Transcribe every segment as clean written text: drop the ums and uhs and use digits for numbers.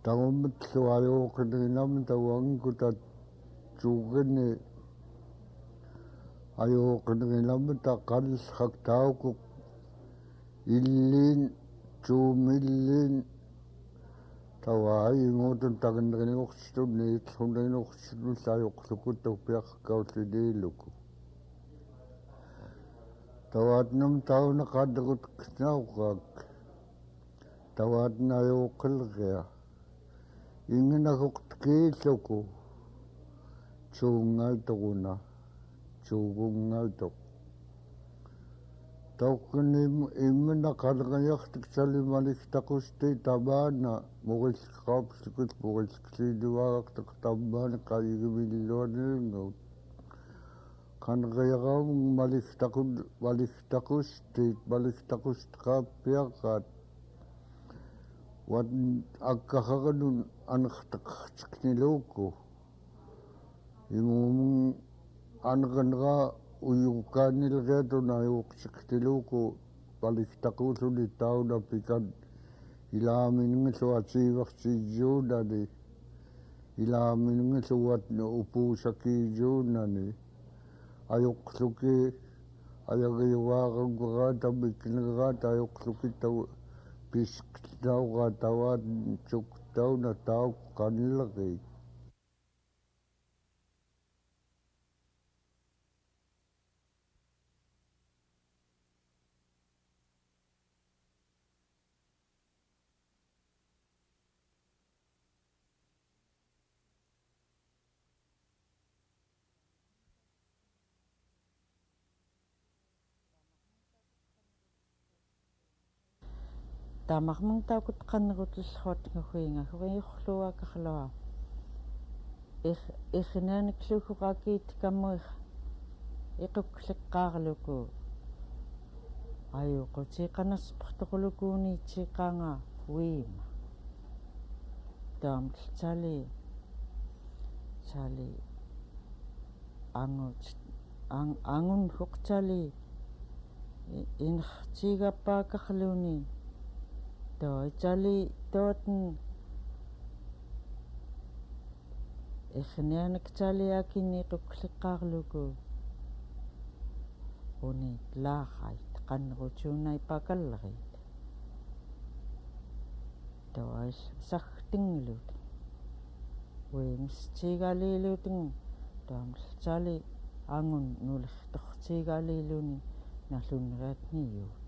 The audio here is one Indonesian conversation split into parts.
tangummitlu ayuqenrilameng tauangkuta tuugani ayuqenrilameng taqallaqtaukuk illiin tuumilliin tawaaingutun tarinryuqsitun niitlunrinuqsitun ayuqlukuttu piaqqaulliniluku tawaatnam tauna qanerteqtuniluki tawaatna ayuqenriya inginaquqtikiilluku tuungaituguna tuugungaituq tauqqani immina qaneryaartik maligtaqustai tamaana murilqaapsukut murilqliinuagaqtaq tammaani qaigimilluanilingut qaneryaram maligtaqustaqaappiaqaat wat ak'anun anerteqtuniluku imum anernra uyukaanilriatun ayuqenriluku maligtaqulluni tauna pikan ilameggnek-llu acivartesqevkenaki ilameggnek-llu watna uputesqevkenaki ayuqluki ayariuvaaqanqeraat mingqerkaat ayuqluki pisqnauqa tawaat tauna tauk qaneryaram Tamarmung taukut qanerutellruat ngahuinga yurrluuvakaqaluneng inemeggnek-llu qakiitkammuiq iqukleqqaarluku ayuqutiqanaspertoqulukuuni tiqaanga uima taamtali angun huqtali inertigappaaqarluni toitali tootn inemeggnek akini iqukleqqaarluku unitelarciqniluki qanertuunaipakallerit toil sartinglut uimstigaliluteng taamtali angun nulertortigaliluni nalluneriatniyuut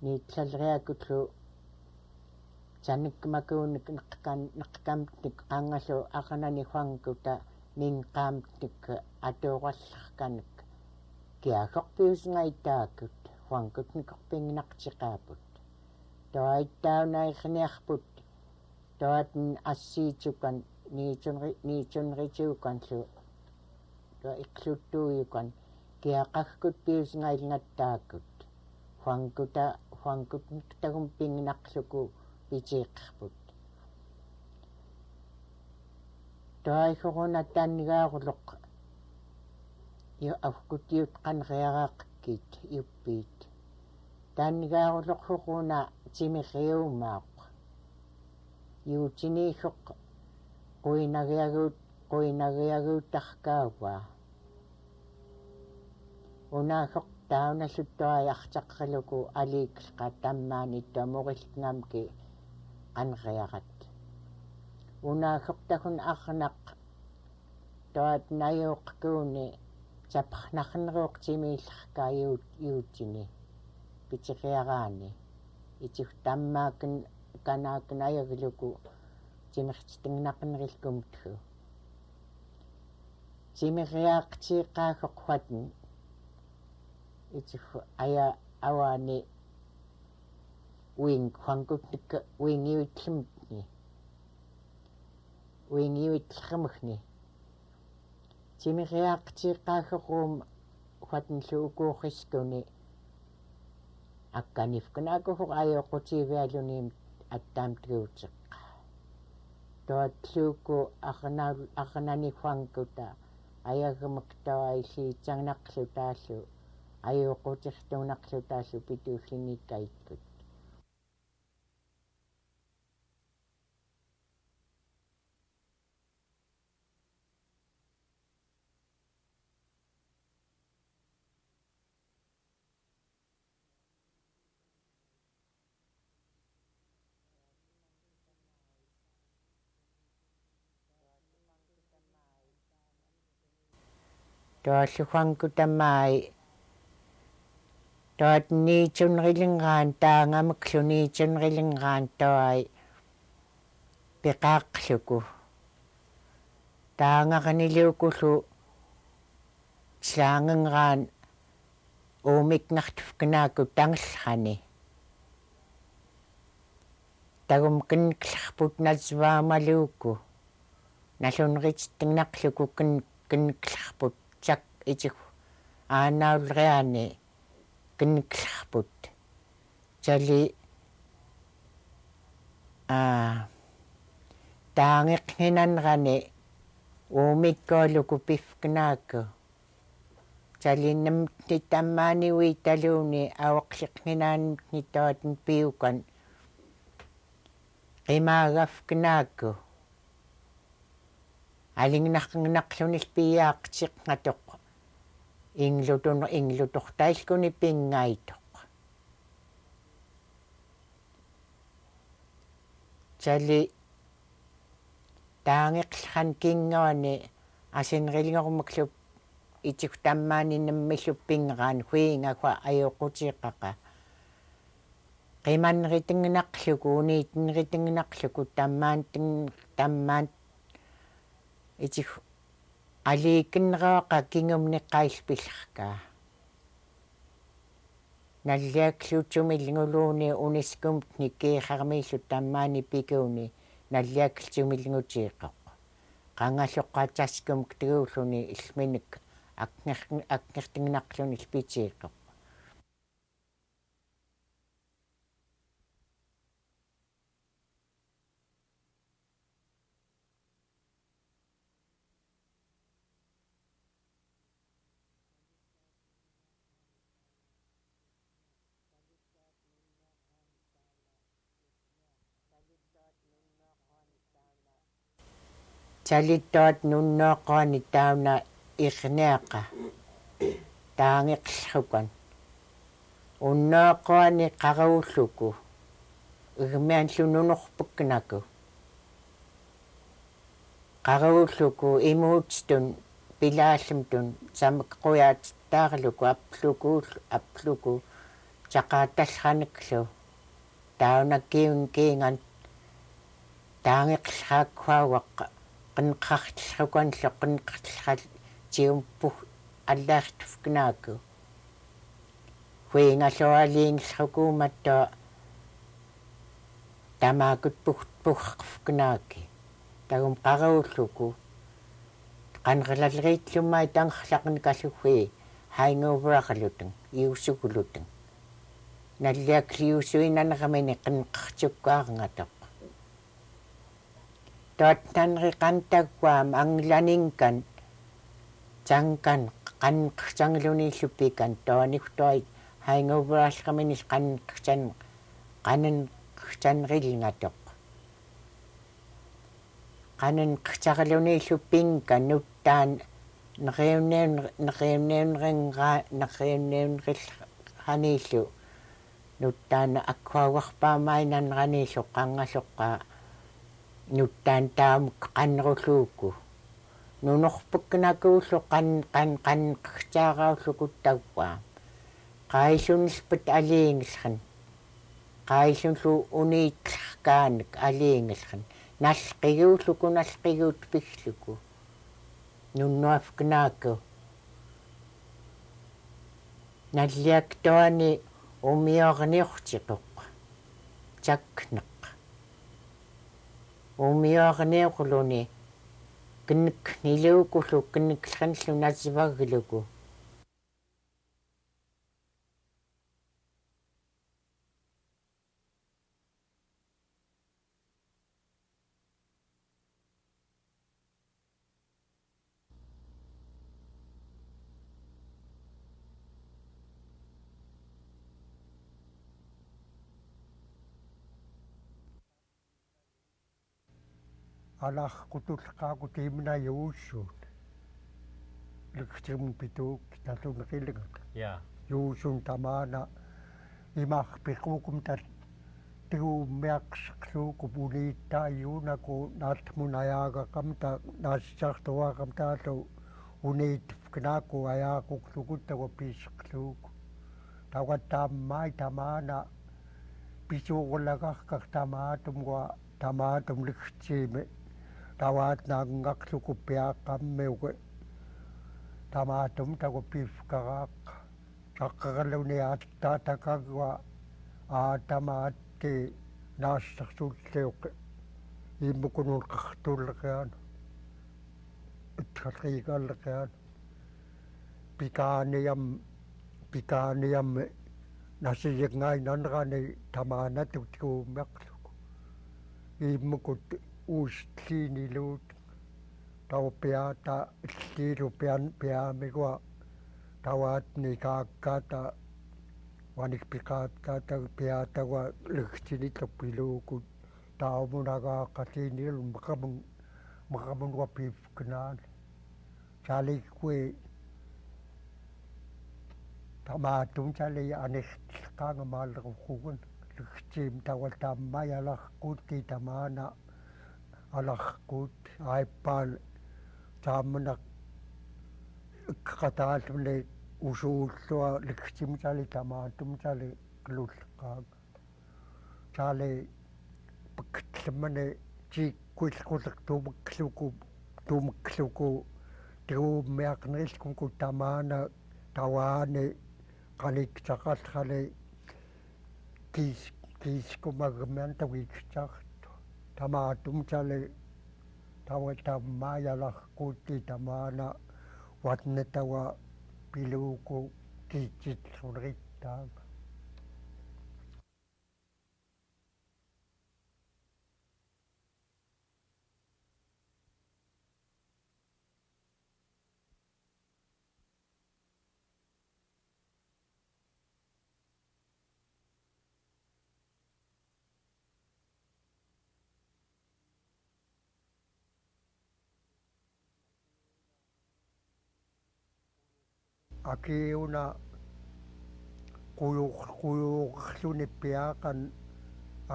niicuitniluki-llu tanikmakuunik neqkaitnek qangallu aqnani huangkuta mingqerkanek atuuqallarkanek kiaqorpicisngaitaakut huangkut nikorpinginaqtiqaaput toaittaunaiqniarput toatn assiitukan niitunrituukanllu iqluttuuyukan kiaqaggkut picisngailngattaakut huangkut tagum pinginaqluku pitiiqqerput toaiqoruna taangaryulriit afkut Yuut Kass'at-llu yuppiit taangaryulriit-lluquna cimiryugngaciatnek yuutiniilluq quinariaguuttarkaavaa unaalloq taunalluttuai artaqqiluku aliiqqa tammaani tamurilngamki qaneryarat unaalloqtakun arnaq toat nayuuqqkuuni caperrnarqenruniluku cimillerkaat yuutini picisngaitniluki itsu tammaakin kanaakin ayagluku cimiryugngaciatnekkumtlu cimiryugngaciatnek itsu awaani wingiuitlermugni cimiryugngaciatnek huatenllu ukuurriskuni akkanifkanakuhu ayuqutivialuni attaam tiguuteqqa toatluuku arnaniffankuta ayagmaktawailliitsangnaqlu taallu ayuqutirtunaqlu taallu pituullinikkaitkut toallufankutamai toat niitsunrillingraan taangamaklu niitsunrillingraan toai piqaaqluku taangarnilukullu slaangengraan uumiknartufkanaku tangellrani tagum kinniklarput nasvaamaluuku nallunritittingnaqluku kinniklarput sak itik aanaullriani kinniklarput tali taangeqninanrani uumikkooluku pifknaaku talinamtni tammaaniuitaluuni awaqliqninaanni toatin piukan qimaagafknaaku alingnaqqnaqlunil piyaaqtiqngatoq inglutortaillkuni pingaitoq tali taangeqlran kingawani asinrilngormaklu itik tammaaninnammilu pingraan huingaqua ayuqutiiqaqa qimanritinnaqluku uniittenritinnaqluku tammaan itik aliikinnereaqa kingumni qaillpillerkaa nalliakllutumilnguluuni uniskumtni kiiqarmiillu tammaani pikuuni nalliakllutumilngutiiqoq qangalluqqataskumk tiguulluni illminik akngertingnaqlunil pitiiqoq talittoat nunnoqaani tauna irneaqa taangeqlrukan unnoqaani qaruulluku igmianlununorpuknaku qaruulluku imuutstun pilaallumtun samakquyaatittaarluku appluku taqaatallraniklu taunakkiunkiingan taangeqlraakkuauaqqa qinqartillrukanlu qinqartillral tiumpu allaartufknaaku huingallualiingillrukuumattua tamaakut puqqefknaaki tagum qaruulluku qaneryaram tangerlaqnikallugi hangoveraqaluteng iussuguluteng nalliakliusuinaneramini qinqartukkaarngatoq toatnanriqantagguam anglaningkan tangkan qanqertangluniillupikan toaniftuai hangoverallraminis qanenqertanrillngatoq qanenqertarluniillupinka nuttaan neqiunneunrillraniillu nuttaan akkuaguarpaamainanraniillu qangalluqqaa nuttaan taamuk qanerulluuku nunorpuknakuullu qanqertaaraulluku tagguaa qaillunilpat aliingillran qaillunlu uniitlerkaanek aliingillran nallqiguulluku nallqiguut piggluku nunnuafknaaku nalliaktuani umiorniortiqoq takneq umiorniorluni kinnikkniluukullu kinnikklanlu nasivagluku алааркутуллеқарку тимна юуссуут ликсим питук талунеқилгат юусун тамаана имарпиқукум тал тигууммиақсеқлууку унииттааюунаку наатмунаяагақамта наассартуаақамтаалу унииттфкнааку аяақуклукуттагу пиисеқлууку таваттааммай тамаана писуугулагаркар тамаатумгуа тамаатум ликсиими таваат наангарлуку пиааққаммиуге тамаатум тагу пифкарааққа аққаралуни ааттаатакагуа тамаатти наассартууллиуқи иммукунуулқартууллеқиану итқалриигааллеқиану пикааниамми насиягнгаинанерани тамаанату тигууммеқлуку иммукут уустлиинилуут таупиата иллиилу пиаамигуа таваатни кааккаата ваникпикааттаата пиаатагуа лэгтиниллуппилуукут таумунагааққатиинилу мақамунуа пифкнаан чаликкуи тамаатум чали анертеққангамааллеруккугун лэгтиим тавалтааммай аларкуутти тамаана аларкуут айппаан таамманақ иккатааллуни усууллуа лэгтим чали тамаатум чали клуллеққааг чали пактлэммани тиккуиллқулеқ тумакклуку тигууммиақнериллкунку тамаана таваани қаликтақаллрали кискумагман тавикчарту тамаатум чали таватаммаяларкуутти тамаана ватнетава пилууку китсиллунериттаага акиуна куюурлуни пиақан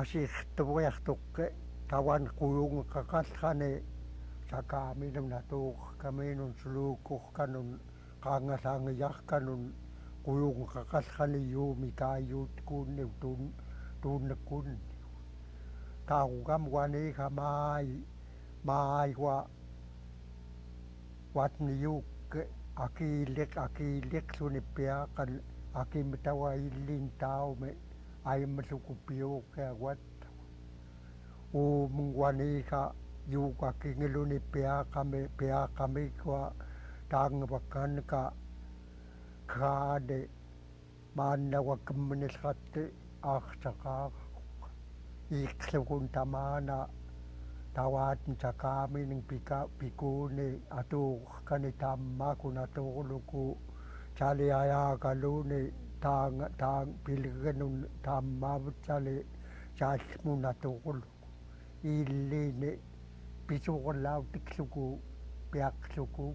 асииртуриартуқке таван куюунгеқақаллрани сакааминум натууркаминун сулууккурканун qaangassaangiarkanun kuyuungqaqallrani yuumi kaayuutkуунниу tuunнаккуунни taarugam waniga maaiwa watniuukke akiilliqluni piaqan akimtawa illin taume aimmallukupiuuqqiaguat uumungwaniga yuuqakkingiluni piaqamikwa taangavakkanka kraade maannawakkammanilratti aarsaqaaqa iiqlukun tamaana tawaatn sakaaminin pikuuni atuuqkani tammakun atuurluku chaliayaaqaluni taang pilganun tammaavut chali chaalmun atuurluku iilliini pisuuqallautikluku piaqluku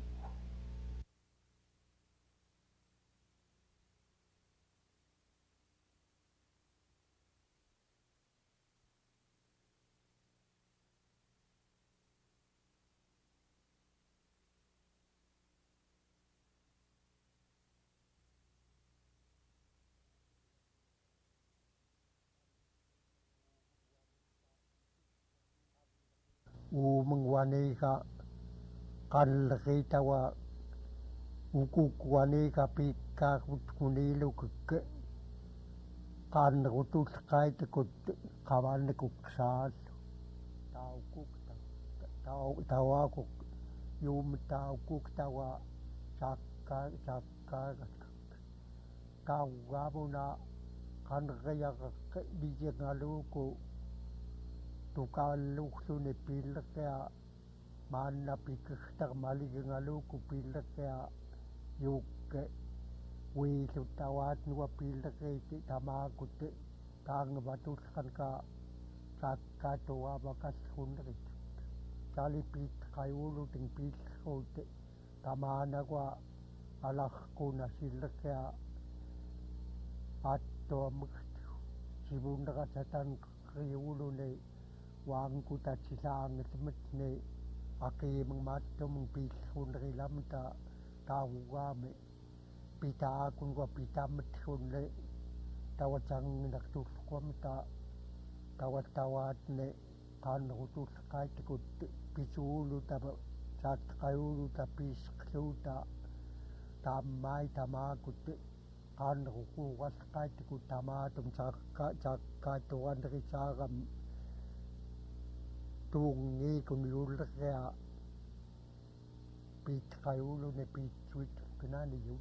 uumungwaniga qalleritawa ukukwaniga pikkaarutqunilukikke qaannerutulleqaitakut qavannikuksaаллу taukukta tawaakuk yuumtaukuktawa sakkaagat taugavuna qaneryaqa liyengaluku tukaalluqluni pillerqia maanna pikkertar maligtaqustai pillerqia yuukke wiilluttawaatnuwa pillerriiti tamaakutte taangavatulqanka sakkatuavaqallrunnerit tali picisngaitniluki picisngaitniluki tamaanaqua alarquna sillerkea attoammertu sivunneqatatanqerriuluni waangkutatsilaangelmatni aqiimengmaattumung picisngaitnilamta taavugaami pitaakunwa pitammatllunni tawatsanginertulluqamta tawattawaatni qanerutulleqaatikut pisuuluta saatqajuuluta piisqluuta taammaai tamaakut qaneruquuqalleqaatikut tamaatum saakkaatuqanerisaaram tuungiikunjullerea picisngaitniluki piitsuitkenani-llu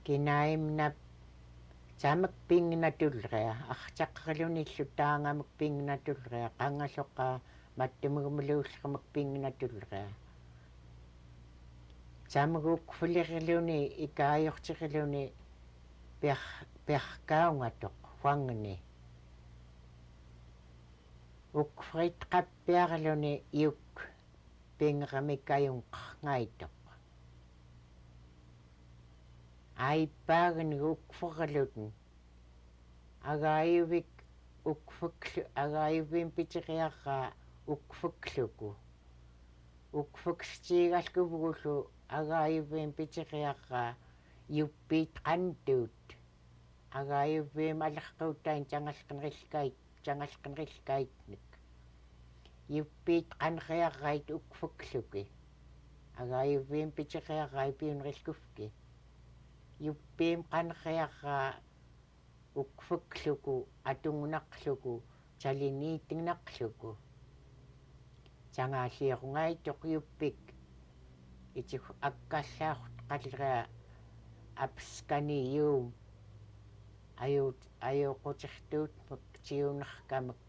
kinaimnap samak pingnatulrea artaqerrlunillu taangamak pingnatulrea qangalloqa mattumugumuluullermak pingnatulrea samagukfulirluni ikaajortiqluni piarkaungatoq wangni ukfritqappiarluni iuk pingeramikajunqernaitoq aipaagni ukferluten agaayuvik ukfeklu agaayuvin piteriarraa ukfekluku ukfekstiigalkuvugullu agaayuvin piteriarraa yuppiit qantuut agaayuvviim alerquuttain cangalqenerilkaitnek yuppiit qaneryarait ukfekluki agaayuvviim piteriarraa piunerilkufki yuppiim qaneryaraa ukfekluku atungunaqluku taliniitngnaqluku cangaalliorungaitoq yuppik itsi akkallaart qallerea apskani-yuum ayuqutertuutmak tiunerkamak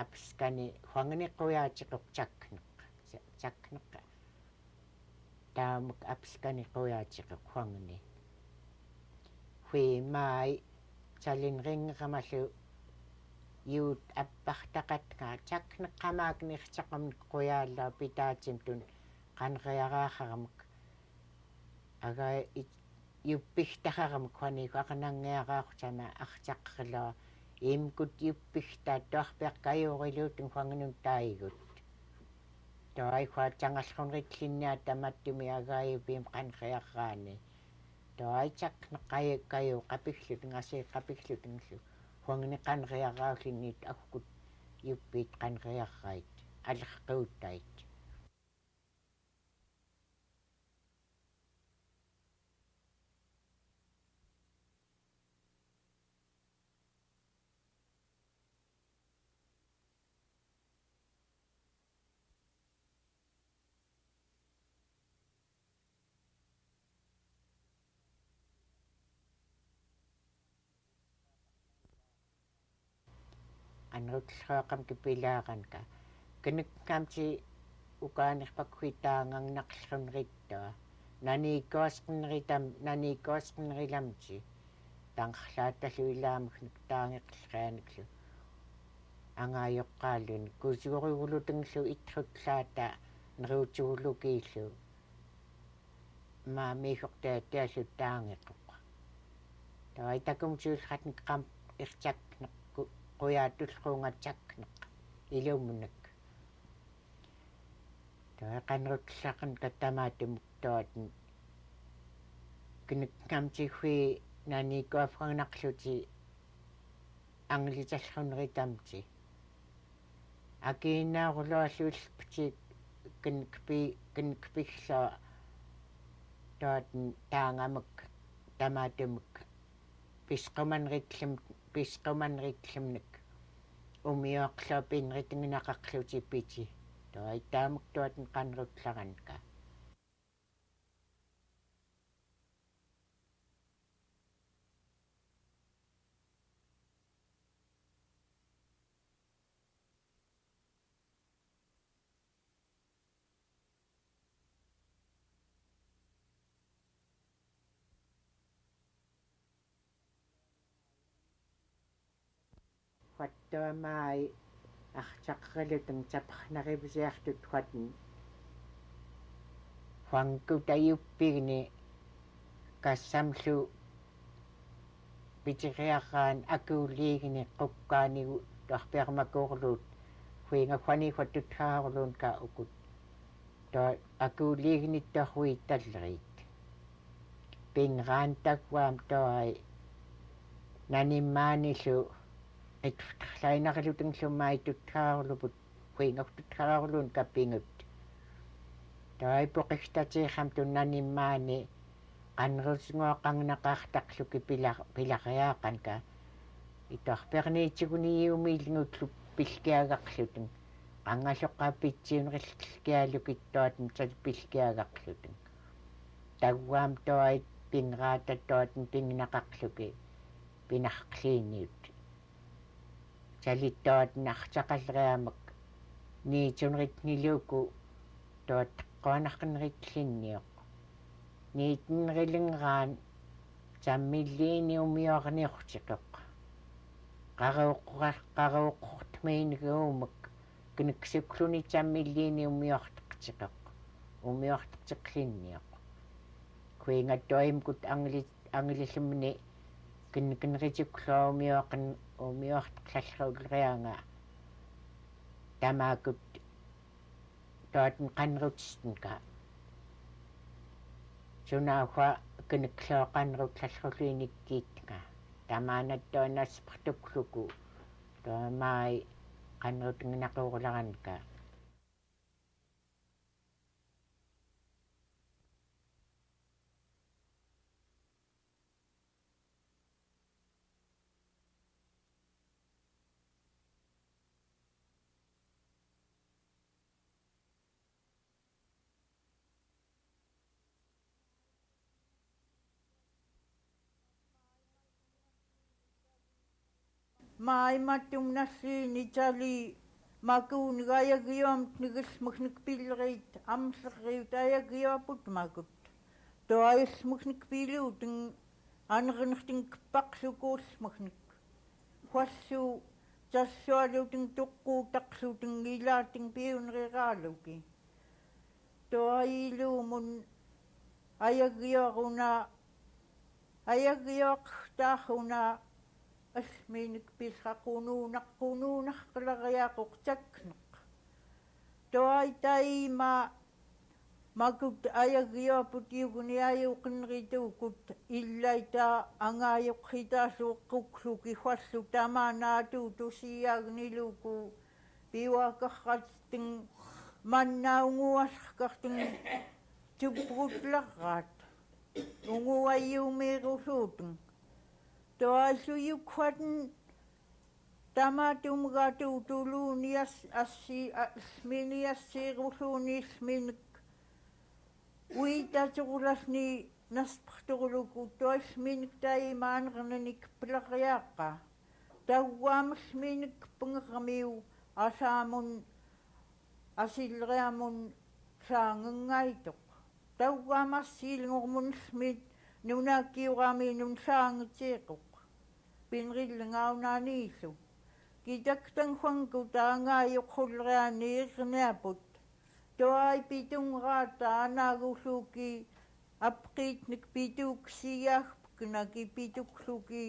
apskani wangni quyaatiqoq cakneq taamak apskani quyaatiqoq wangni huimaai talinrinngeramallu yuut appartaqatnga cakneqqamaaknirtaqamnik quyaallaa pitaatimtun qaneryaraarramak aga yuppigtaqaramak waniku aqnangiaraartama artaqerlaa imkut yuppigtaa tuarpiaqqajuurilluutun wangnun taigut toaihuat cangallerunritlinniat tamattumi agaayupiim qaneryaraani toaitsakneqqaju qapigluten assiiqaarluteng wangni qaneryaraullinniit akkut yuppiit qaneryarrait alerquutait anrutellruaqam kipilaaqanka kinekkamti ukaanerpakhuitaangannaqllerunrittua naniikuasqennerilamti tangerlaatallu ilameggnek taangeqlerianiklu angaayoqqaalluni kusugurugulutenglu itrullaata neruutugulukiillu maamiihortaatiallu taangeqoq taitakumtiulratnik qam irtakneq quyaatulluungatjakneq ilumnek taaqanerutellaqan kattamaatumuk tuatun kinekkamtigui naniikuafrangnaqluti anglicararkauneritamti akiinnaarulualluullerpiti kinekpigla tuatun taangamak tamaatumuk pisqumanritlemnek umioqlapinritinginaqarluti piti toaitaamak tuatun qanerutlaqanka Huattuamai artaqarrluteng caperrnarivisiartut huaten huangkutayuppigni kassamlu picisriarraan akuuliigni qukkaanigu tuarpiarmakuurluut huingaffani huattuthaarluun ka ukut tua akuuliigni tuarruiitalleriit pingraantagwaam tuai nanimmaanillu itlainarlutenglu maituthaarluput huingaftuthaarluun kapingut tuai poqistatiirram tunnanimmaani qanerulsinguaqangnaqaartaqluki pilariaaqanka ituarperniitsiguniiumiillngutlu pilkiagaqluteng qangalloqqapitsiunerilkialukittuaten pilkiagaqluteng tagwaam tuai pingraatatuaten pingnaqaqluki pinarqliiniut salittuaten artaqalriamak niicuitniluku tuat qaneryaram niitenrilengraan sammilliiniumiorniortiqeq qaruuqqortmiiniguumak kineksukkluni sammilliiniumiorteqtiqeq umiorteqtiqlinniaq kuingattuaimkut angilillumni umiorteqlallruulrianga tamaakut tuaten qanerutstenka sunauwa kineklooqanerutllallruliinikkiitnga tamaanattuanaspertukluku tuamai qanerutengnaqurularanka maaimmattum nassiini tali makuunigayagiuamt nigismuknikpilleriit amserriut ayagiuaput makut tuaismuknikpiluuteng anernerting kpaqsukuusmuknik huassu tassualuteng tuqquutaqsuteng ilaateng piunreraaluki tuailuumun ayagiuaqtaarruna asmiinik pisqaqunuunarqalariaquq takneq tuaitaima makut ayagiuaput yugni ayuqenriituukut ilaita angaayoqqitaasuuqqukluki huassu tamaanaatuutusiiagniluku piuaqarrateng mannaunguasqarteng tuprutlarraat unguayuumiirulluuteng tuassuyukhuaten tamaatumgaatuutuluuni asmiiniassiirulluuni ismiinik uitaturulasni nasperturluku tuaismiinik taimaanernanik pilariaaqa tauaamasmiinik pengermiu asaamun asilleriamun saangenggaituq tauaamassiilngormun ismiit nunaakkiuraamiinun saangetiiquq pinrillengaunaniillu kitaktanghuanku taangaayoqrulriaaniirniaput tuai pitungraata anaagulluuki apqiitnik pituuksiyaagpkenaki pitukkluki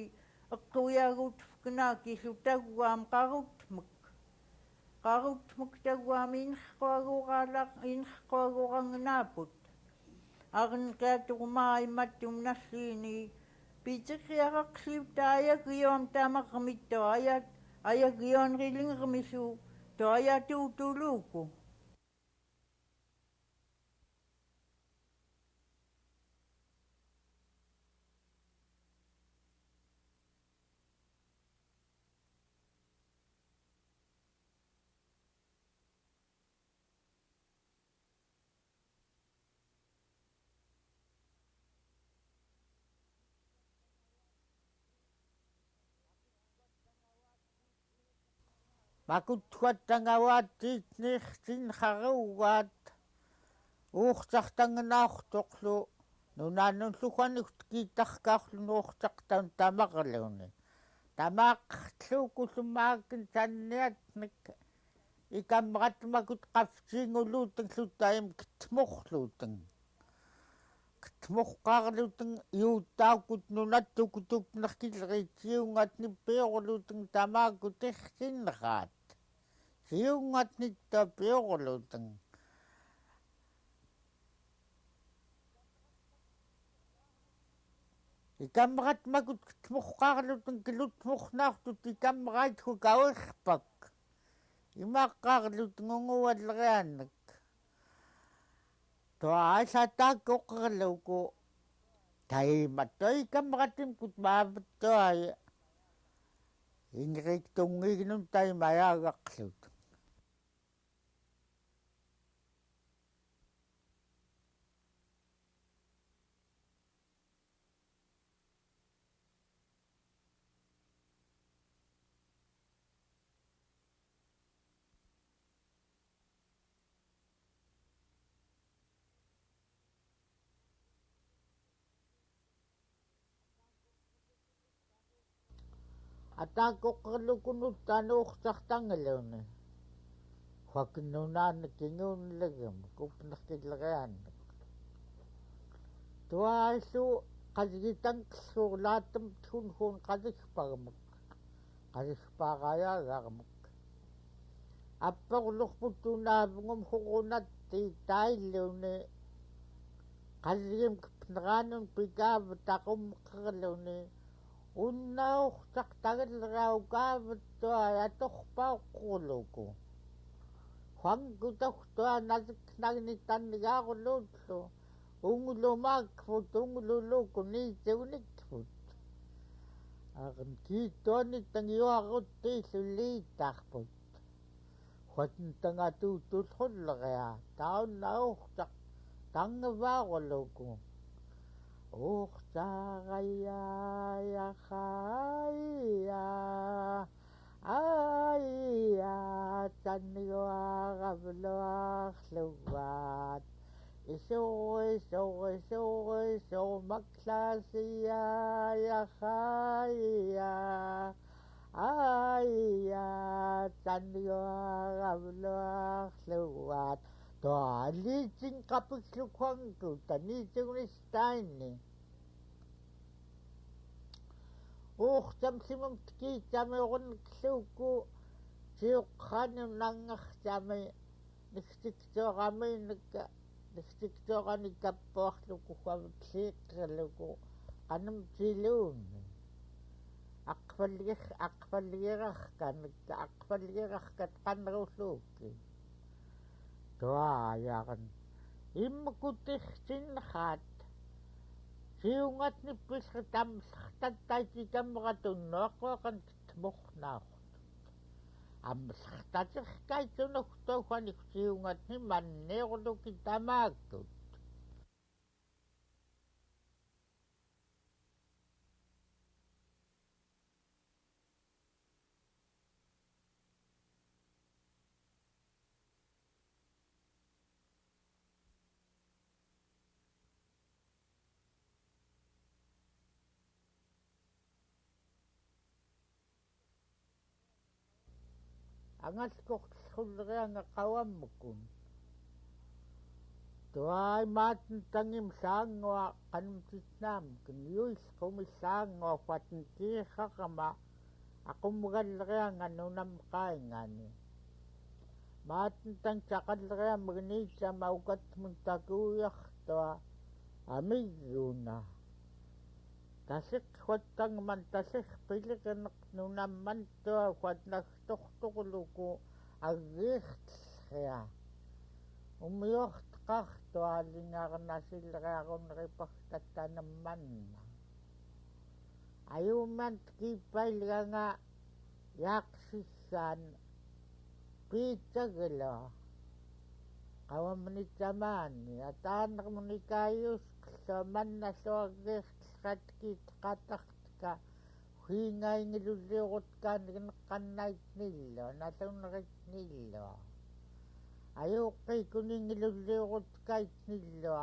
eqquyaagutpkenakillu tagwaam qarutmek tagwaam inerquagurangenaaput arnkaatuqmaaimattum nassiini pitisriaraqsliutta ayagiuam tamarmittu ayagiuanrilingermisu tuayatuutuluuku makuttuattangavaattiitniirtinharuugaat uurtartangenaartoqlu nunaannulluguanigt kiittarkaarlunuurtartan tamarluni Tamaqllu kullumaakin tanniatnek ikamratmakut qafsiingulluuteng llutaim kitmorluuteng. Kitmorqaarluteng iuttaakut nunattukutupnerkilleriitsiungatnippiorluuteng tamaakut ersinraat. Siungatnittapiorluuteng. Ikamratmakut kitmorqaarluteng kilutmornaartut ikamrait hukauerpak. Imaqqaarluteng unguallerianek. Tuaasataaqoqerluku taimattoi ikamratimkut maavattuai inriktungignun taimayaagaqlut. Ataaqoqerlukunut tanuursartangaluni. Huakinnunaanek inguunlegam kupnerkilleriaanek. Tuaasu qasigitanksuurlaatam tunhuun qasigparmak. Qasigpaaqayaagarmak. Apporlurputtuunaavungum hurunatti tailluni qasigim kipneraanun pikaavat taqummeqerluni. Unnauqtaqtagelleraukaavattua atorpauqquluku. Huankutauqtua nasiknagnitannigaarluutlu. Ungulumaakfut ungululuku niitiunikfut. Arn kiittuanittang juarruttiillu liitarput. Huatntangatuutulrulleria taunauqtaq tangavaarluku. Uqtaaqaya yaqaya aya tanniuaqavluarluvaat isu maklaasiya yaqaya aya tanniuaqavluarluvaat tualiitsin qapikslukuanku taniitsuunistaini. Uurtamsimam tikiitsami uqunneqluuku siuqqanum nangartami niksiktuaqami kappuarluku huaviksiiqqerluku qanam tiluuni aqvalligirarkat qanerulluuki tuaayaqan immakutirsinnaat siungatnippillertamsertattaitikammeqatunnuaqquaqan kitmornaaqut amsertaterkaitunertuuqanik siungatni manniorluki tamaakut. Angalkortullereanga qawammakun. Tuai maatentangim saangua qanumtitnaamkin yuisqumissaangua huatenkiirraqama aqummegallereanga nunamqaingani. Maatentang taqallereamagniitsama ukatmun takuuyartua amigguna. Tasiqhuattangman tasiqpiliqeneq nunammantua huatnagtortorluku aggiirtellria. Umiortqartua lingarnasillerearunripartattanammanna. Ayumant kiippailganga yaaqsissaan piitsagelo. Qawamnitamaani ataanermunikaayusqillu mannalluaggiirtellratkiitqatartka huingaingilulliurutkaan neqkaitnek-llu nalluneritnillu. Ayuqqiikuningilulliurutkaitnillu.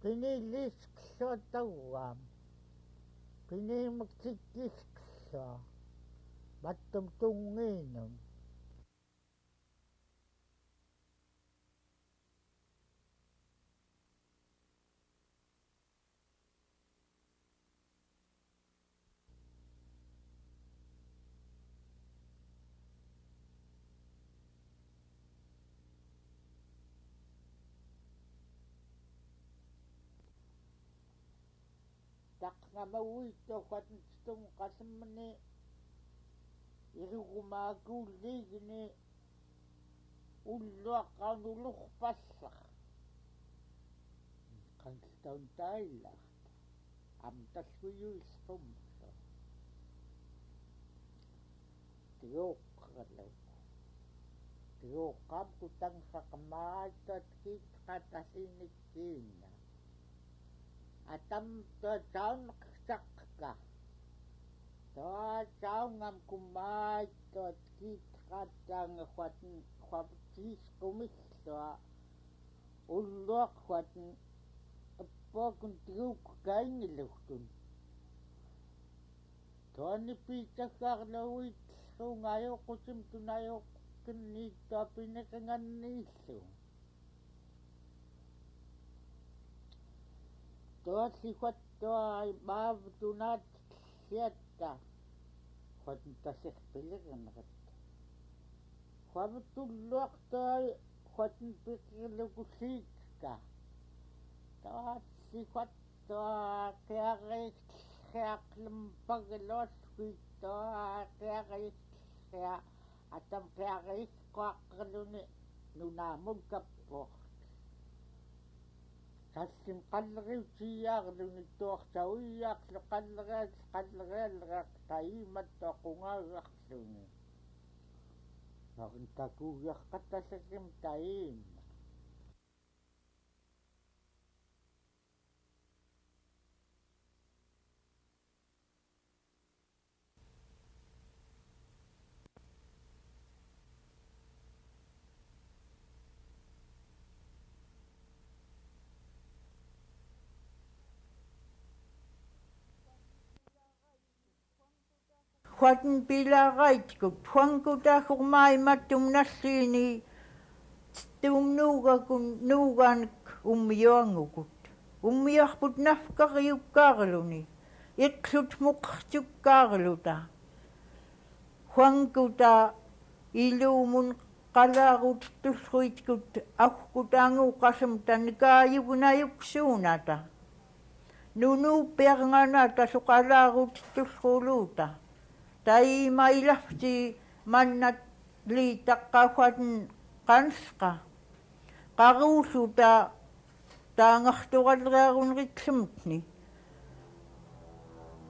Piniiliisqilluatauam. Piniimaqtikkiisqillu kumillo. Mattum tunginum. Takngamawito katnstung kasemni irugumaagulligni ulluaqaunuluqpallaq kanstaun taillaq amtalluyuisqumso tiuqqalu tiuqqamkutangsaqmaatat kitqatasinnikkiinna atam taanqsaqqa taangam kumait kitqatang huatisqumillua ulluaqhuatin appakun tiuqqaingiluhtun toani picisngaitniluki ayuqenrilameng toasihuattua maavtunat siatta huatintasih pilirneret huavutulluaqtai huatin piqirlukusiikka toasihuattua qiaqeaqlempagluaskuittua qiaqeaqea atam qiaqeaqquaqqerluni nunamulkappoq tassim qallerriutiarluni tuartauiaqlu qallerealraq taimattaqungaarrarluni narntakuugiarqattasakim taim huatin pilaraitgut huankutaaqurmaimattum nassiini tumnuugakun nuuganik ummiuangukut ummiarput nafqariukkaarluni iqsut muqartukkaarluta huankuta iluumun qalarut tusruitkut aqutaanguuqasamta nikaayugnayuksuunata nunuuppiarnganata suqalarut tusruluuta taimailavti mannat liitaqqauhatin qansqa qaruusuta taangartuqalriarunritsamutni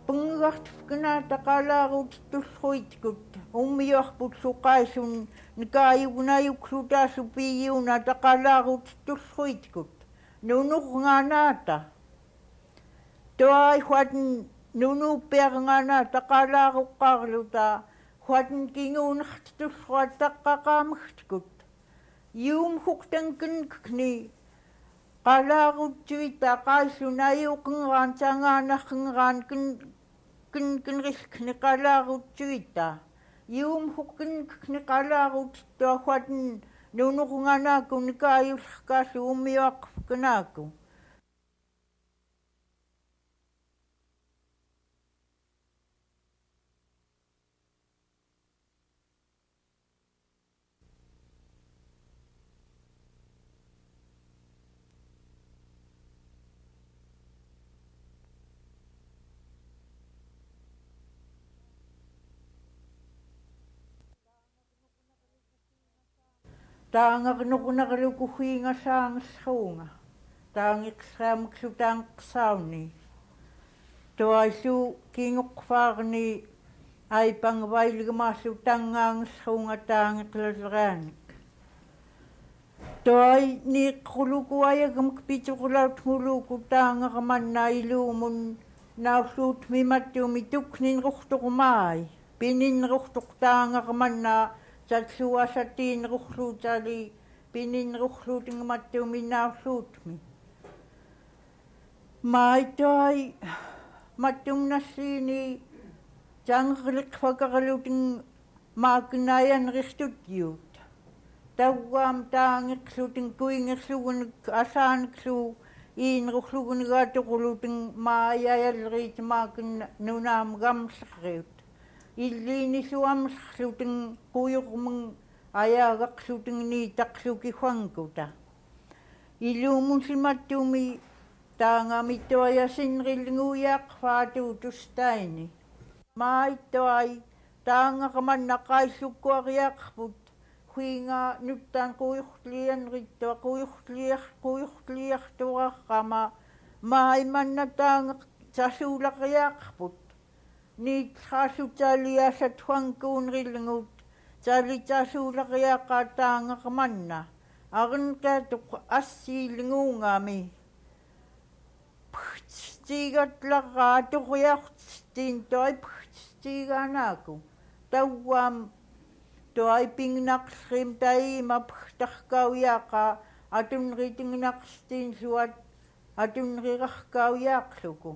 punggartufkanaata qalarut tusruitkut ummiuarput suqaisun nikaayugnayuksutaasu piiuunata qalarut tusruitkut nunurnganaata toai huatin nunuuppiarnganata qalaruqqaarluta huatin kinguunertusruattaqqaqaamagtkut yuumhuqtankinkni qalarutsuita qaisun ayuqenraan sangaanarqenraan kinriskni qalarutsuita yuumhuqkinkni qalaruttua huatin nunurnganaku nikaayullerkaasu ummiuaqqufkanaaku taangarnuqnaqlukuhiingasaangerruunga taangiqsraamuksuutaanqsauni toaisu kinguqqfaarni aipangvailgamaasu tangaangerruunga taangiqlaleranik toai niiqrulukuayagamak pituqlautnguluku taangermanna iluumun naussuutmimattumi tukninrurtuqmaai pininrurtuq taangermanna satsuasattiin ruhluutali pinin ruhluutingamattuumi naussuutmi maitoi mattum nassiini taangaryulriit-llu maakinayanriqtut tauwaam taangeqluteng kuingerlugunik asaaneqllu iinruqlugunigatuquluteng maayayalriit maakin nunaamgamsaqriut illiinisuamsaqluteng quyurmeng ayaagaqluteng niitaqlukihuankuta illuumunsimattumi taangamittuayasinrillinguyaaqfaatuutustaini maittuai taangaqamannaqaillukkuariaqput huinga nuttaan quyurtlianrittua quyurtliartuaqama maaimmanna taanga tasuulaqriaqput niitqaasutaliasat huankuunrillingut talitasuulaqriaqaa taangaqamanna arnat-llu assiilinguungami pxtiigatlaraa tuqriartstiin toi pxtiigaanaaku tauwaam toi pingnaqsrim taima pxtarkauyaaqaa atunritingnaqstiin suat atunrirarkauyaaqluku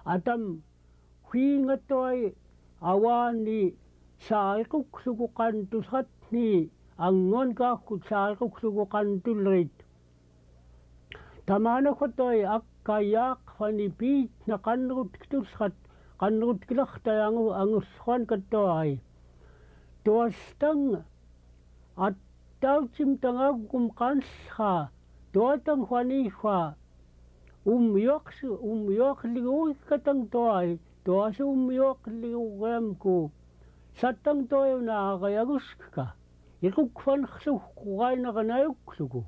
atam huingatoi awani saariqukluguqantusratni anguankaarkut saariqukluguqantulrit tamaanakhotoi akkayaaqfani piitna qannerutktusrat qannerutkilartayangu angussruan kattoari tuastang attautim tangagum qansra tuatang huanifa umyoqliguikatang toai toasu umyoqliguamku sattang toyunaaqayaguskka iqukfanqsuqqurainaqanayuqlugu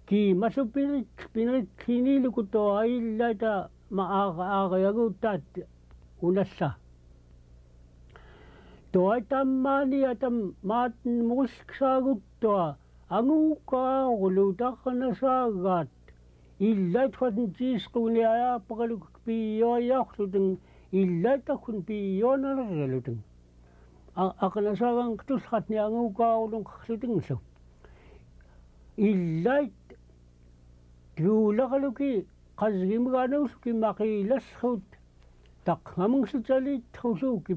ki masupinritniluku toaillata maaaqayaguttaat unassa toai tammaani atam maatin murisksaagut anguuqaarlu taqnasaagaat ilait fatin picisquniayaapaqaluk piioyaarluteng ilaitakkun piionalerluteng aqnasaagaanqtusratni anguuqaarulunqarlutengsu ilait tuulaqaluki qasgimgaanuusuki maqiilasrut taqngamungsutaliitrusuuki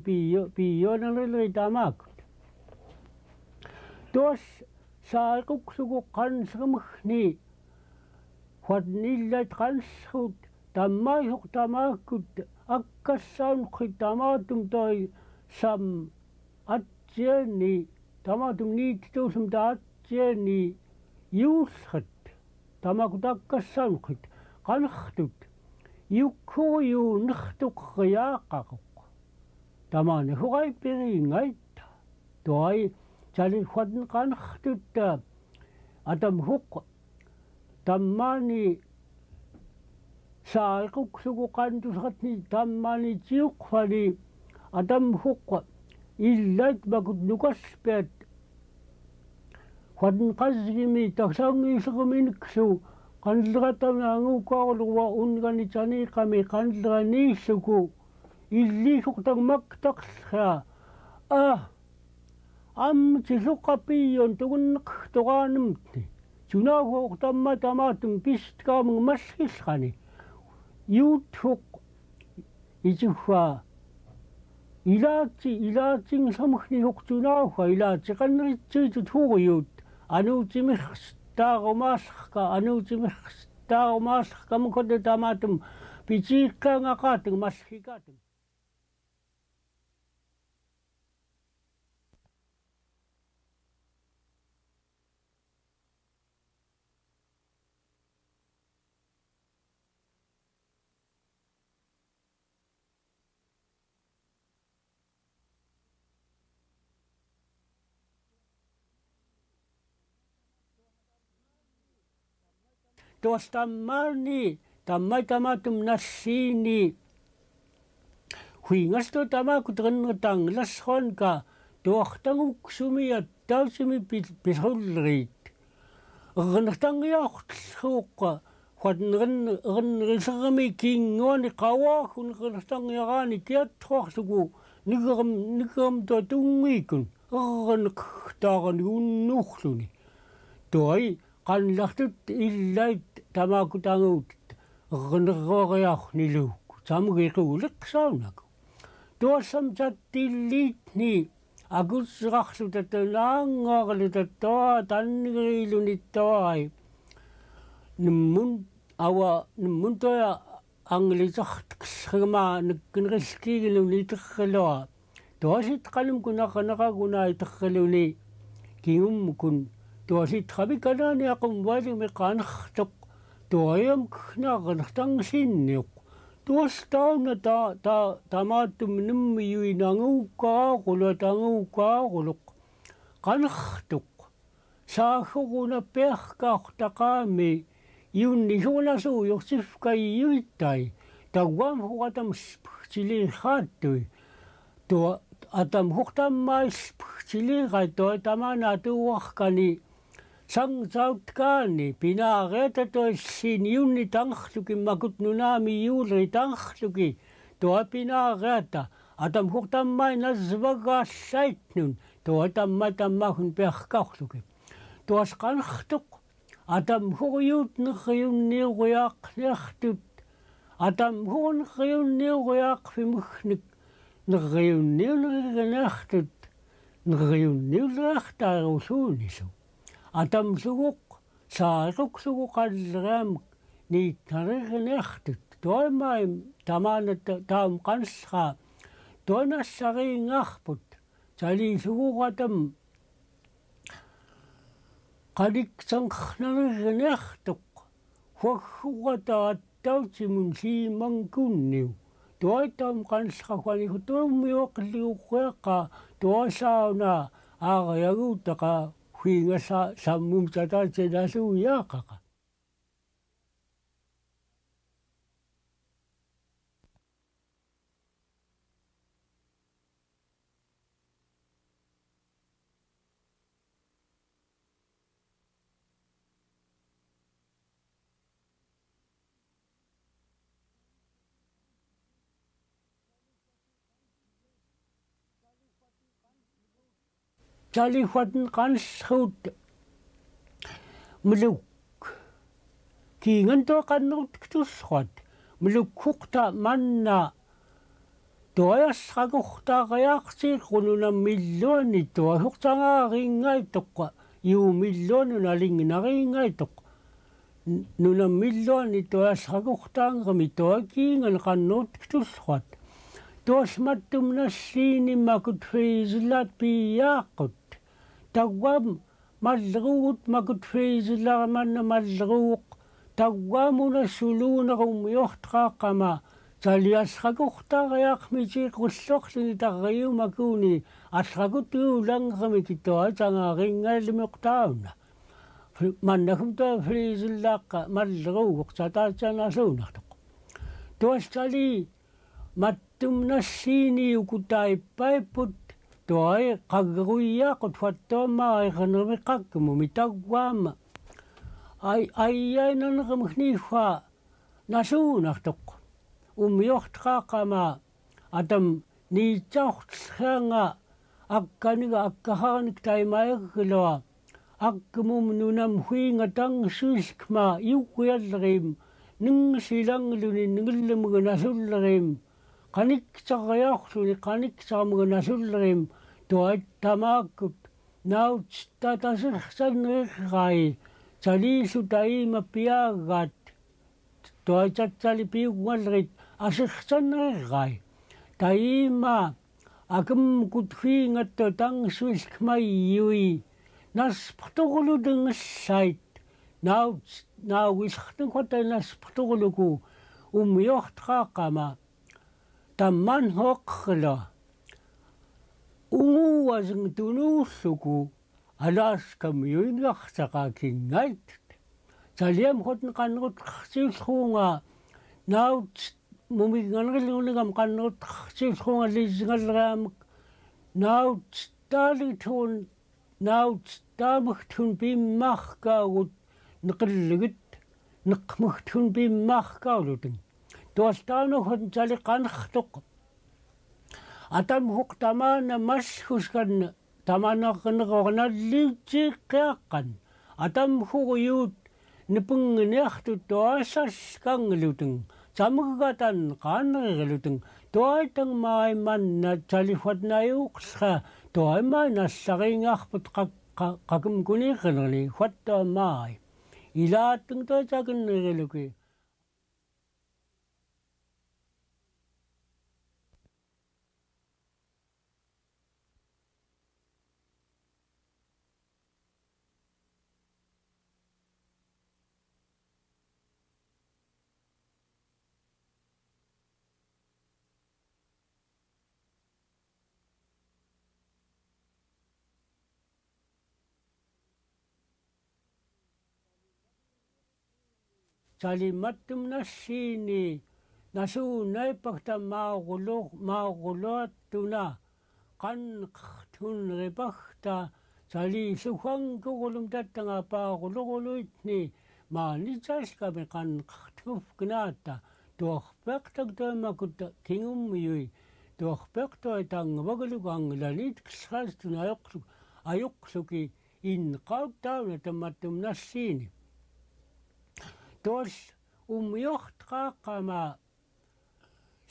piionalerlit amaakut tuas saariquksugu qansramagni huatnillait qansrut tammaisuq tamaakut akkassaunqit tamaatum toi sam atsiani tamaatum niittuusum taatsiani yuusrat tamakut akkassaunqit qanertut yukkuuyuunertuqriaaqaquq tamaani huqaipiriingaitta toai tali huatn qanertutta atam huq tammaani saariquksuguqantusratni tammaani tiuqfani atam huq illait makut nukaspiat huatn qasgimi tasaungiiseqminiksu qanleratamnaanguuqaarluwa unganitaniiqami qanleraniissuku illiisuqtagmaktaqsra amtisuqqapiion tugunneqtoqaanemtni tunaahuq tamaatum pistkaamung maskisqani yuuthuq ituffaa ilaating samgnihuq tunaahuqa ilaatiqanneritsuitut huuriyuut anuutimiqstaarumaasqkamukota tamaatum picisngaaqaateng maskikaateng tuas tammaani tammaitamatum nassiini huingastu tamaakut qannertanglasruanka tuartanguksumi attausimi pisrulriit ernertangiartsuuqqa quatnerrisermi kiinguani qawaagun ernertangiaraani kiatruarlugu nigeram tutungiikun erneqtaarani unnuurluni tuai qanlartut ilait tamaakutaanguut ernerruariarnilukku samgeequuleqsaaunaqu tuassam tattilliitni agussrarlutatunaangaarlutattua tannigerilunittuai nimmun toya anglicararkauniluki neqkaitnek iterralua tuasit qalum kunaqanaqaguna iterraluni kingummukun tuasit qavikanaani aqum valimi qanertuq tuayam knaaqanertangisinniuq tuas tauna tamaatum nimmiyuinanguukkaaqulu tanguukkaaquluq qanertuq saaguruna pearkaartaqaami iunnisuunasuujortifkaiyuittai tauam huqatamspurtiliirraattui tua atam hurtammaisspurtiliirai tua tamaanaatuuarkani sangsautkaani pinaareatatoissiin iunni taangaryulluki makutnunaami juulri taangaryulluki tua pinaareata atam hurtammai nasvagaallaitnun tua tammaahun pearkaarluki tuas qanertuq atam hurjuutnerriunniuruyaaqnertut atam hurnerriunniuruyaaqfimugnik nerriunniunernertut nerriunniuleriartaarulluunisu atam suguq saaruqsugu qaneryaram niittarirnertut tuaimaim tamaanat taam qanerra tuanassariingaarput salisuguqatam qaniksanqnernertuq huagguqataattautsimun siimangkunniu tuaitam qanerrahuanigu tuummiuaqliguqqueqqa tuassauna aariaguutaqa huingassa sammum tataatinasuuyaaqaqa Salihuaten qanerruut muluk kiingantua qaneruttusruat mulukhuqta manna tuajassaqurtaaqajaaqsiiqununamilluani tuahurtangaariingaitoqqa juumilluanun alinginariingaitoq nunamilluani tuajassaqurtaangermi tuakiingan qaneruttusruat tuasmattum nassiinimmakut friisillaat piiyaaqut tauam malleruut makut friisillaarmanna malleruuq tauamuna suluunerum yortraaqama taliassaqurtaariaqmitiiqullerluni tarriumakuuni allrakutuulangermiki tuatangaariingaallimiuqtauna mannagum tua friisillaaqqa malleruuq tataatanasuunartoq tuastali mattum nassiiniukutai-paiput tuai qaggeruiyaaqut fattuammaariqanermiqakkmumi tauaama aiyainanermigniiffa nasuunartoq ummiortraaqama atam niitsaortlleanga akkaniga akkaharnik taimaerrilua akkmum nunam huinga tangsuiskma iuqiallerim ningsilangiluni ningillemga nasullerim qaniktsariarluni qaniksaramga tuat tamaakut nautstatasirsannerrai saliisu taima piaagaat tuatatsali piugngalrit asirsannerrai taima akemkut huingatto tangsuiskmaiyui naspertorlutengssait nauisartenqata naspertorluku ummiortraaqama tamman hoqqla unguasing tunuulluku alaaskam yuingartaqaakingait saliam hotn qanerutqarsiulluunga naut muminganerlunigam qanerutqarsiulluunga liisngalleraamak naut taalithun naut taamagtun pimmarkaagut neqilligit neqmugtun bimmaarkauluteng tuastaanughat taliqanertuq atam huq tamana masshuskan tamanaqnerornalliutiiqqaqqan atam huq yuut nipungniartu tuasallkangluteng samugatan qaneryaram tuaitang maimanna taliffatnayuuqsqa tuaimainassariingaarput qakimkuniiqerni fattuamaai ilaattung tuatakennegiluki salimattum nassiini nasuunnaipagtamaaruluattuna qanqertunripagta salisuhangkurulum tattanga paaruluruluitni maanitaskami qanqertngufknaata tuarpeqtagtuamakut kingummiyui tuarpeqtuaitangvagalugu anglaliitkissqalstuna ayuqluki inqauttauna tamattum nassiini tuas umyortqaaqqama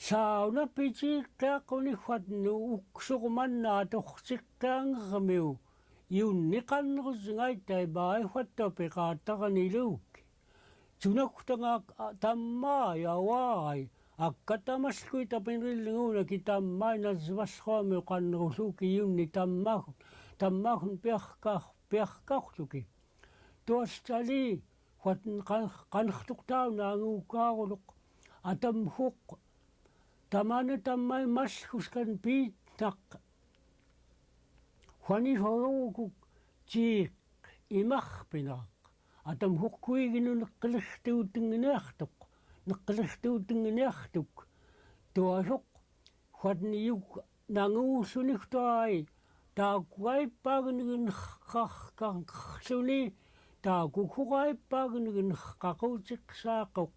sauna picisngaitniluki uksurmannaa torsiqqaangermiu yunniqannerusngaitai baaifattopiqaattarniluki tunaqtanga tammaa yawaai akkatamasskui tapinrilliguunaki tammainasvasruamiu qannerulluuki yunni tammaagun piarkaarluki tuastali qanertuqtaunaanguukaaruluq atam huq tamana tammai masshuskan piitnaq huanisoruguk tiiq imarpinaq atam huq kuiginu neqqlertuutennginiartuq tuasuq huanniuk nanguussunigtuai taakuaippaageneqarqarluni taakuquraippaagneqaquutiqsaaqoq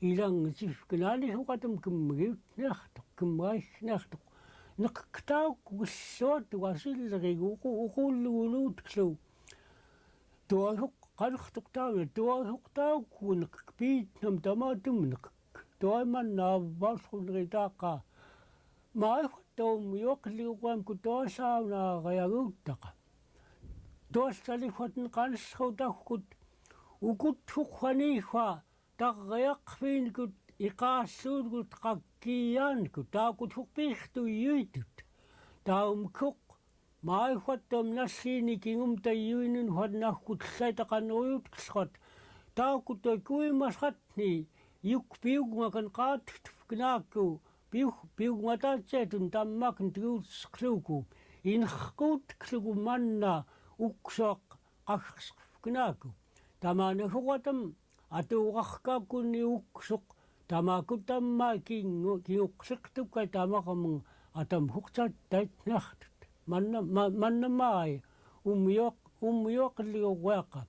ilangitsifkinaanisuqatam kimriuitniartuq neqktaukkugissuatu asillerigu uqulluguluutklu tuasuq qanertuqtauna tuasuqtaukku neqpiitnam tamaatumneq tuaimannaavvausqunritaaqqa maaifattuum yuaqliguamku tuasaaunaaqiaguuttaqa tuassaliffatn qanerrutaggut ukuthuqquaniiffa tarriaqfiinikut iqaassuutkut qakkiiaanikut taakuthuqpiirtuyyuitut taumkuq maaifattuum nassiini kingumtayyuinun huannarkullaita qaneruyuutqissqat taakuttuikuimasqatni piugmakan qaattifknaakku piugmataatsiatun tammakan tiguutsqluuku inerquutklugu manna uksuaq qarsqevkenaki tamaanahuqatam atuuqarkaakkunni uksuq tamaakutammai kinguqsiqtukkai tamaqamung atam huqtattaitniartut mannamaai ummiuaqliguruaqa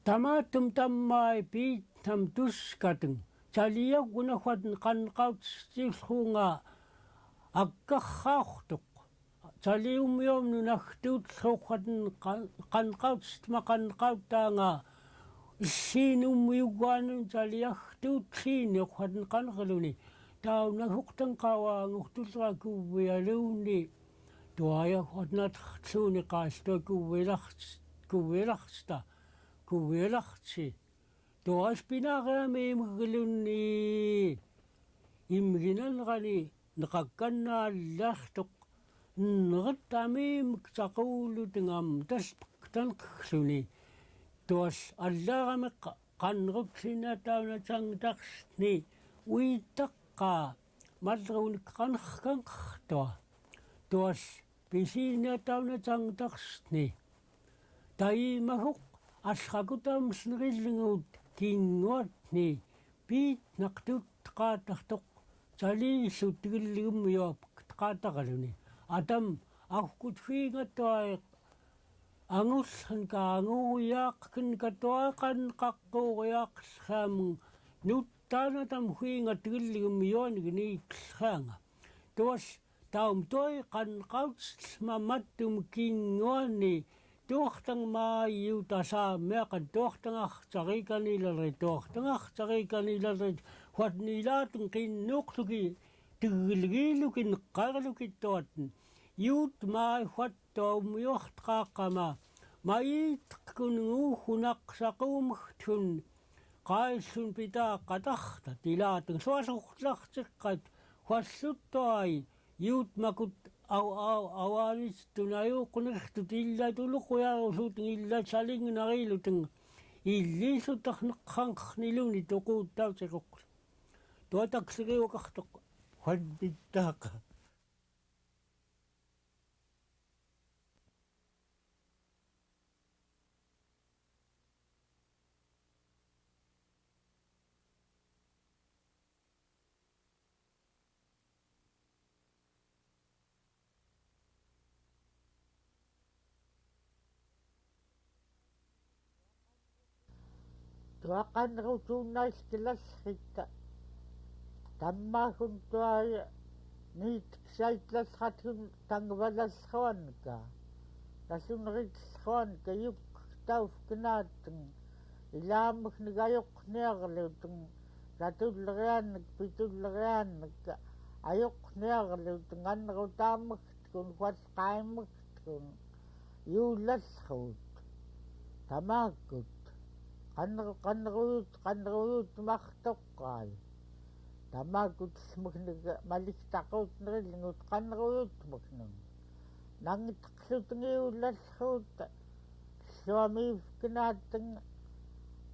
Tamatum tammai piitnam tuskateng taliagunahwatn qanqautstilluunga akkarraartuq taliummiumnu nagtuutlluuqatn qanqautstmaqanqauttaanga issiinummiugaanun taliartuutliiniuqatn Qalarrluni taunahuqtanqawaangurtullerakuvialuunni tuajahuatnatertluuni qaastua kuvilarsta kuvilartsi tuaspinaariami imgilunni imginanrani neqakkannaallartuq nerettamiimik taquulutengam taspektanqerluni tuas allaarami qanerupsinataunatangtarsni uitaq qa malruunik qanerkanqartua tuas picisngaitniluki taimahuq allaqutaamsnerillugut kinguatni piit naqtut qaatartuq taliillut tigilligummiuap qaataqaluni atam aqutfiingattuai angullan kaanguuyaaqkin kattuai qanqaqquuriaaqllaamun nuttaanatam huinga tigilligummiuaniginiitlhaanga tuas taum toi qanqautsmamattum kinguani tuortang maayutasaa meaqan tuortangartarikanilari huatniilaatun qinnuuqluki tigilgiiluki neqqarluki tuatn Yuut maai huattuumuyortqaaqqama maligtaqustai qaillun pitaa qatartat ilaatun suasorlartiqqat hualluttuai Yuut makut awaanistun illatuluquyaarusutun illatsalingnariilutun illiillutarneqkaitnekni tuquuttautiquq tuataksiriuqartuq huannittaaqa tuaqanrutuunnailkilassritta tammaagun tuai niitksaitlasqatun tangvalasqaanka tasunritlqaanka yukktaufkinaatun ilameggnek ayuqniarluteng ratulleriannek pitulleriannek ayuqniarluteng anrutaamegtkun huasqaimegtkun yuulalluut tamaakut qaneruyut martoqqai tamakut maligtaqustai qaneruyutmeknun nangiteqlutengiullalluut suamiivkinaateng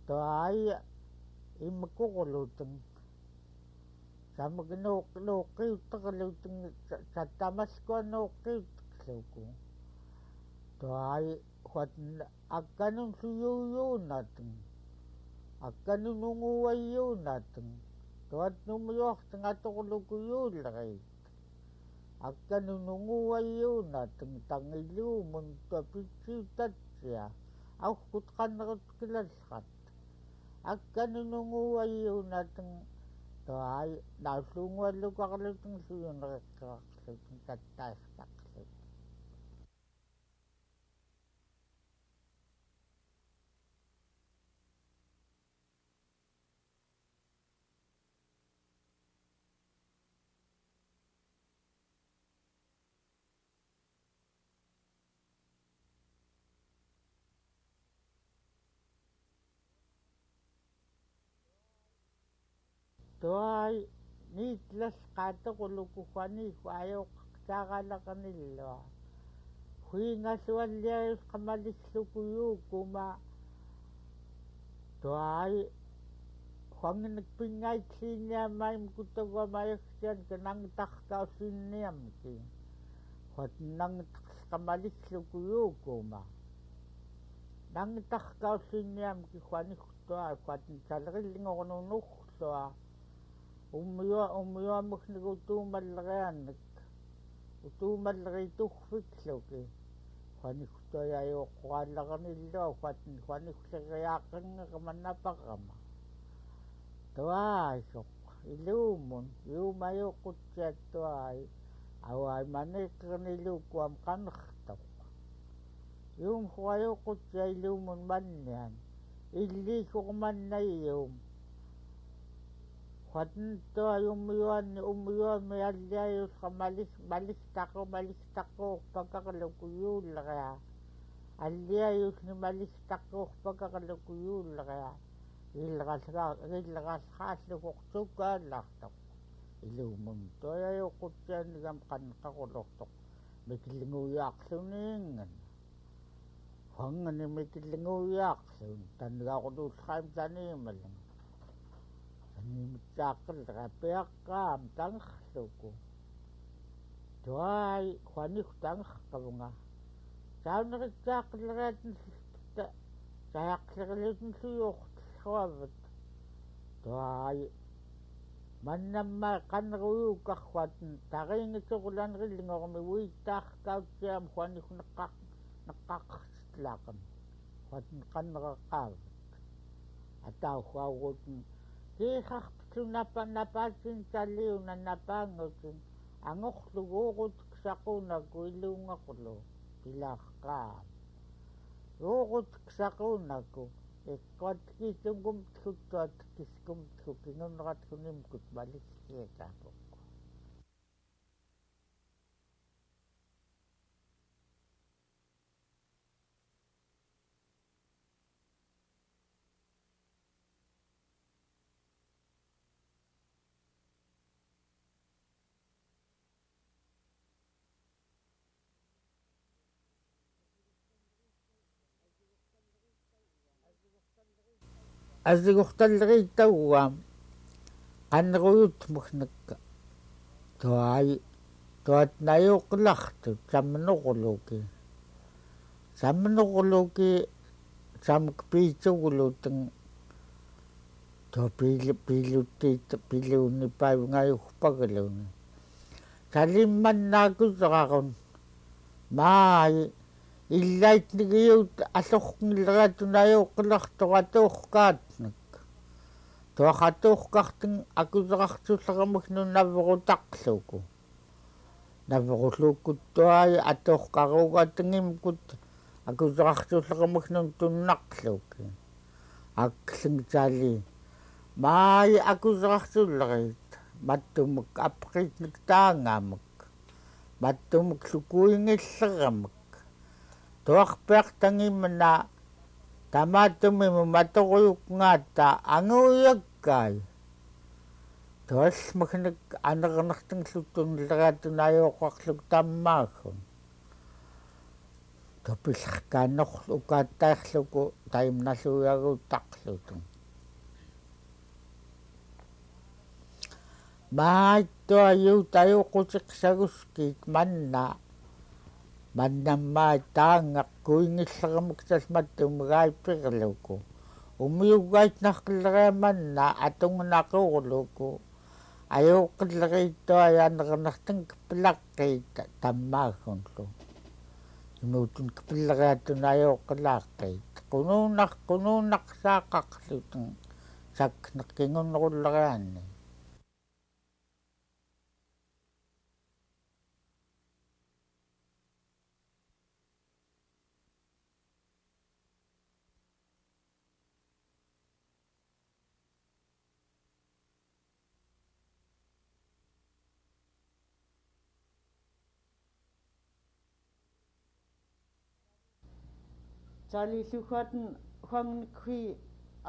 tuai imkuqluteng samagnuuqiutterluteng sattamaskuanuuqiutterluku tuai huat ak'anun suyuyuunateng ak'anun unguayyuunateng tuat numyorteng atoqluku yurrluuvakaqaluneng ak'anun unguayyuunateng tangiluumun tuapitsiutatsia auqqut qanerutkilalqat ak'anun unguayyuunateng tuai naulluunguallukaqaluteng suyunerqaqarluteng tattaistaqlut tuai niitlasqaatoquluku huanihu ayuqtaaqalaqanillua huingasualliayus qamaligglukuyuukuma tuai huangenek pingaitliiniamaim kutaguamayagsianka nangtarkausinniamki huat nangteqsqamaliglukuyuukuma nangtarkausinniamki huanihu tuai huat salrillingoqnunurlua ummiuameggnek utuumalleriiturfikluki huanihu tuai ayuqquallarnillua huanihuleriaaqengermanapaqama tuaisuq iluumun iumayuqutsiat tuai auai manerteqtunilukuam qanertuq ium huayuqutsia iluumun mannian illiikuqmannayyuum huatntuai ummiuami alliayus maligtaquurpakaqluku yuulleria alliayusni maligtaquurpakaqluku yuulleria illeqasqaallukuq sukaallartuq iluumun tuai ayuqutsianigam qaneqaqulurtuq mikillinguuyaaqluniingan huangani mikillinguuyaaqlun tannigaaquluullqaim taniimaleng animitsaqalra peaqqaam tangerluku tuai quaniqtangerqavunga saunerittaaqalleraatnta sayaqlerlutnluyuortellruavat tuai mannamma qaneruyuukarruatn taringyuitniluki uittaarkautiam quaniqneqqaqartitlaqam quatn qaneraqaavat atauhuauruutn kiiqarpitsunapaatin talliuna napaangutin angorluguurutik saqunaku iluungaqulu pilaqqaam uurutik saqunaku ikkuatkiitunkumtkuttuatkiskumtkuk inunneratkunimkut maligtaqustai acivartesqevkenaki qaneruyuutmegnek tuai tuatnayuqlartu samnerluki samkpiitsuguluteng tuapiluttiita piluunipaiungayugpagaluni salimmannaakutaqarun maai ilaitnikiyut allorqngilleratunajuqqelartoqatuuqqaatnek tuaqatuuqqarteng akuserartulleramugnu naverutaqluku naverulluukuttuai atuuqqaruugatengimkut akuserartulleramugnu tunnaqluki akklingtali maai akuserartullerit mattumuk apqitnik taangamak mattumuk lukuingilleramak tuarpiartangimna tamaatumimu matoruyugngaata anguyakkai tuallmagnek anerteqtuniluki tunneratunajuoqarluk tammaagun tupillerkaanorlu ukaattaerluku taimnalluyaguuttaqluteng maattuayuut ayuqutiqsaguskiit mannammaa taangaq kuingilleramak talmattum gaipirluku umiyuggaitnarqelleriamanna atungunaquurluku ayuqenriit-llu anerteqteng pilaqqiit tammaagunlu imuutun pilleriatunajuoqqelaaqqiit qunuunaqsaaqaqluteng sakneqkingunnerulleriaanni Talillugaatn huangnikhui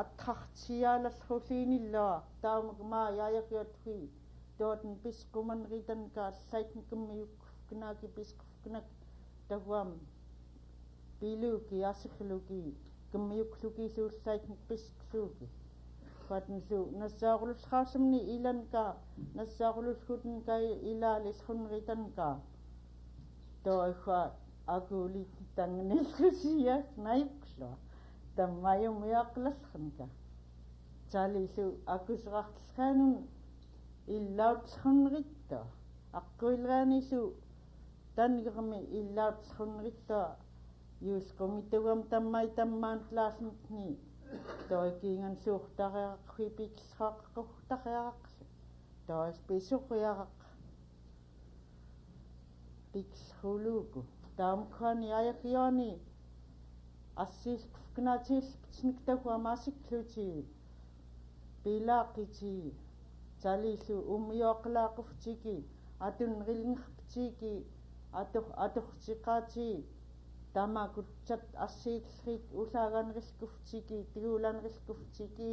atqartiaalallruliinillua taumagmaa yaayaqiathui tuatn pisqumanritanka illaitnikimmiukkefkenaki pisqevkenak taguam piluki assiiqluki kimmiukkluki suullaitnik pisqsuuki quatnlu nassaarulusqaarsamni ilanka nassaarulusguten kai ilaalissqunritanka toiqa akulit tangnillusia naiplo tammayumiaqlasqanka talillu akuserartellraanun illautsqunritto aqquilraanillu tangermi illautsqunritto yuusqumituam tammaantlaassmitni toikiingan suurtareaqui piksraaqquhtareaqlu tois pisuqiaraq piksruluku taamkhani ayakioni assiiqaarluteng pilaaqiti talillu umioqlaaquftsiki atunrilngerptiki atortiqaati tamakuttat assiilriit usaaganriskuftiki tigulanriskuftiki